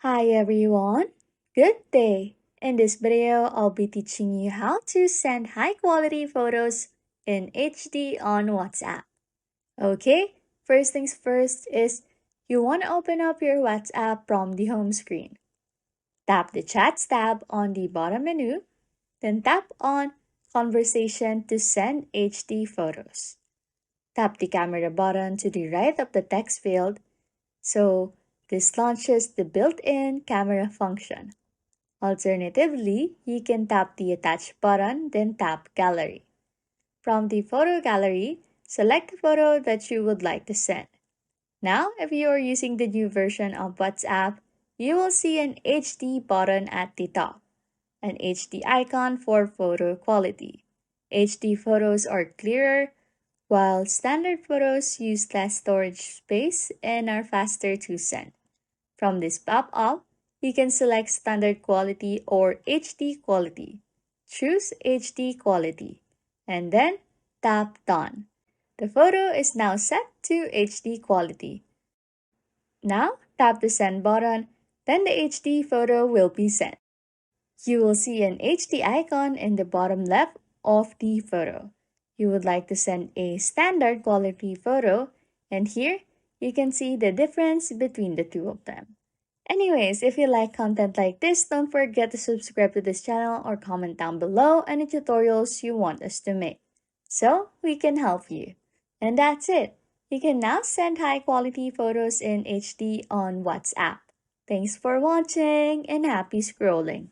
Hi everyone, good day. In this video, I'll be teaching you how to send high quality photos in HD on WhatsApp. Okay, first things first is you want to open up your WhatsApp from the home screen. Tap the Chats tab on the bottom menu, then tap on Conversation to send HD photos. Tap the camera button to the right of the text field so this launches the built-in camera function. Alternatively, you can tap the Attach button, then tap Gallery. From the photo gallery, select the photo that you would like to send. Now, if you are using the new version of WhatsApp, you will see an HD button at the top, an HD icon for photo quality. HD photos are clearer, while standard photos use less storage space and are faster to send. From this pop-up, you can select standard quality or HD quality. Choose HD quality and then tap Done. The photo is now set to HD quality. Now tap the Send button, then the HD photo will be sent. You will see an HD icon in the bottom left of the photo. You would like to send a standard quality photo, and here you can see the difference between the two of them. Anyways, if you like content like this, don't forget to subscribe to this channel or comment down below any tutorials you want us to make, so we can help you. And that's it. You can now send high quality photos in HD on WhatsApp. Thanks for watching and happy scrolling.